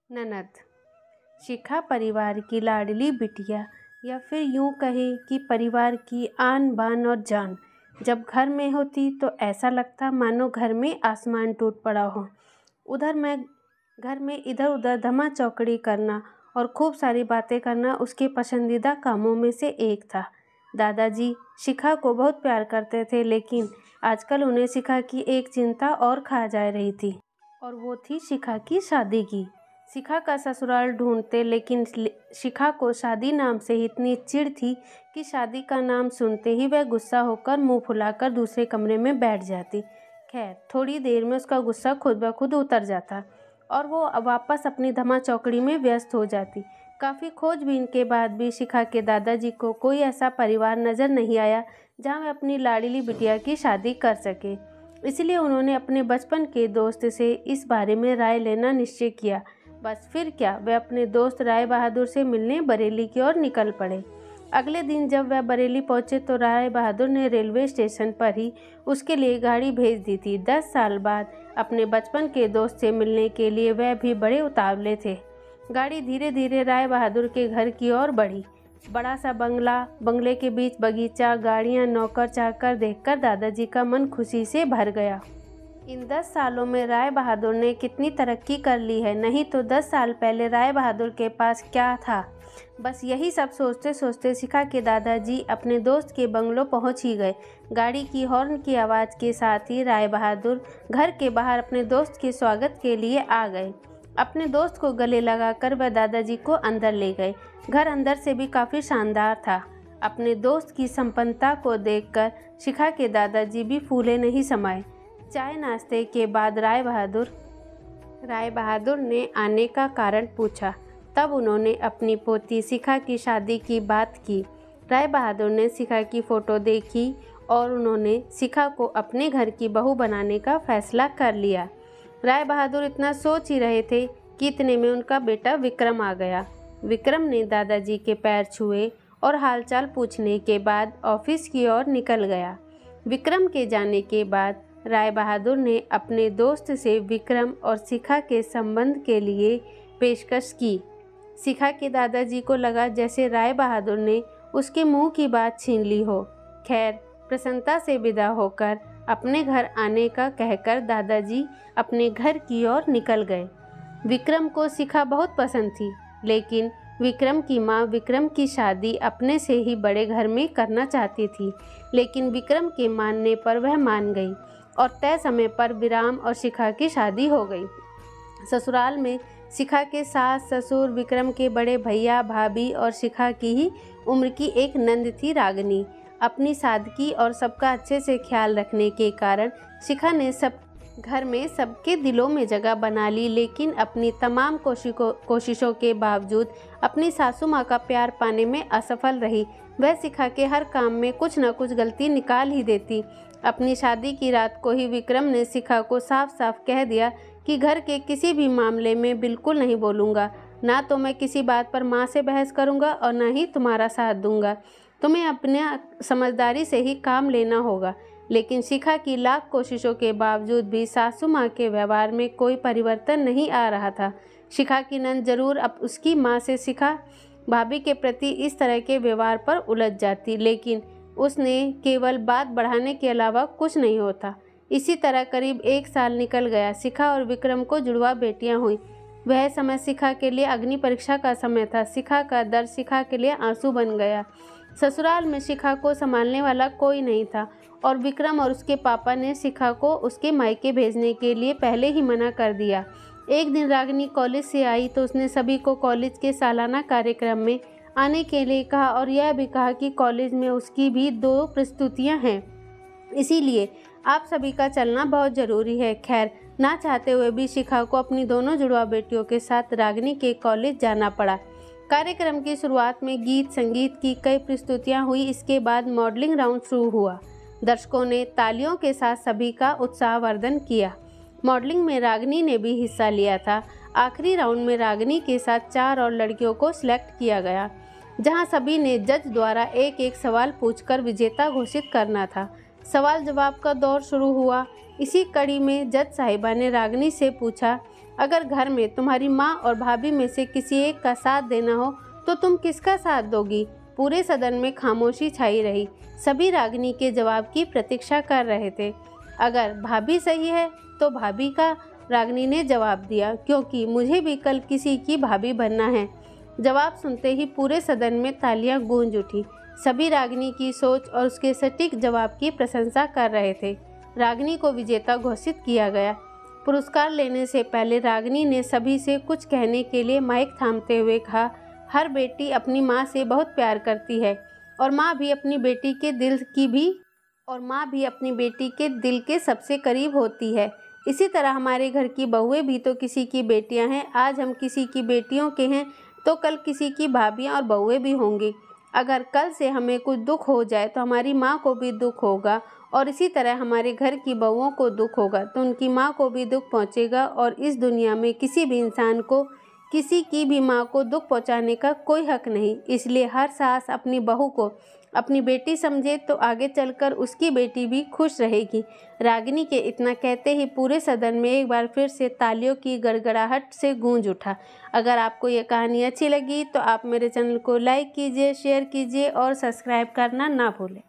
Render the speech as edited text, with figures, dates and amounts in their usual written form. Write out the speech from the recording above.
ननद। शिखा परिवार की लाडली बिटिया या फिर यूं कहें कि परिवार की आन बान और जान। जब घर में होती तो ऐसा लगता मानो घर में आसमान टूट पड़ा हो। घर में इधर उधर धमा चौकड़ी करना और खूब सारी बातें करना उसके पसंदीदा कामों में से एक था। दादाजी शिखा को बहुत प्यार करते थे, लेकिन आजकल उन्हें शिखा की एक चिंता और खा जा रही थी, और वो थी शिखा की शादी की। शिखा का ससुराल ढूंढते, लेकिन शिखा को शादी नाम से ही इतनी चिढ़ थी कि शादी का नाम सुनते ही वह गुस्सा होकर मुंह फुलाकर दूसरे कमरे में बैठ जाती। खैर, थोड़ी देर में उसका गुस्सा खुद ब खुद उतर जाता और वो वापस अपनी धमा चौकड़ी में व्यस्त हो जाती। काफ़ी खोजबीन के बाद भी शिखा के दादाजी को कोई ऐसा परिवार नज़र नहीं आया जहाँ वह अपनी लाडली बिटिया की शादी कर सके। इसलिए उन्होंने अपने बचपन के दोस्त से इस बारे में राय लेना निश्चय किया। बस फिर क्या, वे अपने दोस्त राय बहादुर से मिलने बरेली की ओर निकल पड़े। अगले दिन जब वह बरेली पहुंचे तो राय बहादुर ने रेलवे स्टेशन पर ही उसके लिए गाड़ी भेज दी थी। 10 साल बाद अपने बचपन के दोस्त से मिलने के लिए वह भी बड़े उतावले थे। गाड़ी धीरे धीरे राय बहादुर के घर की ओर बढ़ी। बड़ा सा बंगला, बंगले के बीच बगीचा, गाड़ियां, नौकर चाकर देखकर दादाजी का मन खुशी से भर गया। इन 10 सालों में राय बहादुर ने कितनी तरक्की कर ली है, नहीं तो 10 साल पहले राय बहादुर के पास क्या था। बस यही सब सोचते सोचते शिखा के दादाजी अपने दोस्त के बंगलों पहुंच ही गए। गाड़ी की हॉर्न की आवाज़ के साथ ही राय बहादुर घर के बाहर अपने दोस्त के स्वागत के लिए आ गए। अपने दोस्त को गले लगाकर वह दादाजी को अंदर ले गए। घर अंदर से भी काफ़ी शानदार था। अपने दोस्त की संपन्नता को देखकर शिखा के दादाजी भी फूले नहीं समाये। चाय नाश्ते के बाद राय बहादुर ने आने का कारण पूछा। तब उन्होंने अपनी पोती शिखा की शादी की बात की। राय बहादुर ने शिखा की फ़ोटो देखी और उन्होंने शिखा को अपने घर की बहू बनाने का फैसला कर लिया। राय बहादुर इतना सोच ही रहे थे कि इतने में उनका बेटा विक्रम आ गया। विक्रम ने दादाजी के पैर छुए और हालचाल पूछने के बाद ऑफिस की ओर निकल गया। विक्रम के जाने के बाद राय बहादुर ने अपने दोस्त से विक्रम और शिखा के संबंध के लिए पेशकश की। शिखा के दादाजी को लगा जैसे राय बहादुर ने उसके मुंह की बात छीन ली हो। खैर, प्रसन्नता से विदा होकर अपने घर आने का कहकर दादाजी अपने घर की ओर निकल गए। विक्रम को शिखा बहुत पसंद थी, लेकिन विक्रम की माँ विक्रम की शादी अपने से ही बड़े घर में करना चाहती थी। लेकिन विक्रम के मानने पर वह मान गई और तय समय पर विराम और शिखा की शादी हो गई। ससुराल में शिखा के सास ससुर, विक्रम के बड़े भैया भाभी और शिखा की ही उम्र की एक नंद थी रागिनी। अपनी सादगी और सबका अच्छे से ख्याल रखने के कारण शिखा ने सब घर में सबके दिलों में जगह बना ली, लेकिन अपनी तमाम कोशिशों के बावजूद अपनी सासू माँ का प्यार पाने में असफल रही। वह शिखा के हर काम में कुछ न कुछ गलती निकाल ही देती। अपनी शादी की रात को ही विक्रम ने शिखा को साफ साफ कह दिया कि घर के किसी भी मामले में बिल्कुल नहीं बोलूँगा, ना तो मैं किसी बात पर माँ से बहस करूँगा और न ही तुम्हारा साथ दूँगा। तुम्हें अपने समझदारी से ही काम लेना होगा। लेकिन शिखा की लाख कोशिशों के बावजूद भी सासू माँ के व्यवहार में कोई परिवर्तन नहीं आ रहा था। शिखा की नंद जरूर अब उसकी माँ से शिखा भाभी के प्रति इस तरह के व्यवहार पर उलझ जाती, लेकिन उसने केवल बात बढ़ाने के अलावा कुछ नहीं होता। इसी तरह करीब 1 साल निकल गया। शिखा और विक्रम को जुड़वा बेटियां हुई। वह समय शिखा के लिए अग्नि परीक्षा का समय था। शिखा का दर्द शिखा के लिए आंसू बन गया। ससुराल में शिखा को संभालने वाला कोई नहीं था और विक्रम और उसके पापा ने शिखा को उसके मायके भेजने के लिए पहले ही मना कर दिया। एक दिन रागिनी कॉलेज से आई तो उसने सभी को कॉलेज के सालाना कार्यक्रम में आने के लिए कहा और यह भी कहा कि कॉलेज में उसकी भी 2 प्रस्तुतियां हैं, इसीलिए आप सभी का चलना बहुत ज़रूरी है। खैर, ना चाहते हुए भी शिखा को अपनी दोनों जुड़वा बेटियों के साथ रागिनी के कॉलेज जाना पड़ा। कार्यक्रम की शुरुआत में गीत संगीत की कई प्रस्तुतियां हुई। इसके बाद मॉडलिंग राउंड शुरू हुआ। दर्शकों ने तालियों के साथ सभी का उत्साहवर्धन किया। मॉडलिंग में रागिनी ने भी हिस्सा लिया था। आखिरी राउंड में रागिनी के साथ 4 और लड़कियों को सिलेक्ट किया गया, जहां सभी ने जज द्वारा एक एक सवाल पूछकर विजेता घोषित करना था। सवाल जवाब का दौर शुरू हुआ। इसी कड़ी में जज साहिबा ने रागिनी से पूछा अगर घर में तुम्हारी माँ और भाभी में से किसी एक का साथ देना हो तो तुम किसका साथ दोगी? पूरे सदन में खामोशी छाई रही। सभी रागिनी के जवाब की प्रतीक्षा कर रहे थे। अगर भाभी सही है तो भाभी का, रागिनी ने जवाब दिया, क्योंकि मुझे भी कल किसी की भाभी बनना है। जवाब सुनते ही पूरे सदन में तालियां गूंज उठी। सभी रागिनी की सोच और उसके सटीक जवाब की प्रशंसा कर रहे थे। रागिनी को विजेता घोषित किया गया। पुरस्कार लेने से पहले रागिनी ने सभी से कुछ कहने के लिए माइक थामते हुए कहा, हर बेटी अपनी माँ से बहुत प्यार करती है और माँ भी अपनी बेटी के दिल के सबसे करीब होती है। इसी तरह हमारे घर की बहुएं भी तो किसी की बेटियां हैं। आज हम किसी की बेटियों के हैं तो कल किसी की भाभियां और बहुएं भी होंगी। अगर कल से हमें कुछ दुख हो जाए तो हमारी माँ को भी दुख होगा, और इसी तरह हमारे घर की बहुओं को दुख होगा तो उनकी माँ को भी दुख पहुँचेगा। और इस दुनिया में किसी भी इंसान को किसी की भी माँ को दुख पहुँचाने का कोई हक नहीं। इसलिए हर सास अपनी बहू को अपनी बेटी समझे तो आगे चलकर उसकी बेटी भी खुश रहेगी। रागिनी के इतना कहते ही पूरे सदन में एक बार फिर से तालियों की गड़गड़ाहट से गूंज उठा। अगर आपको ये कहानी अच्छी लगी तो आप मेरे चैनल को लाइक कीजिए, शेयर कीजिए और सब्सक्राइब करना ना भूलें।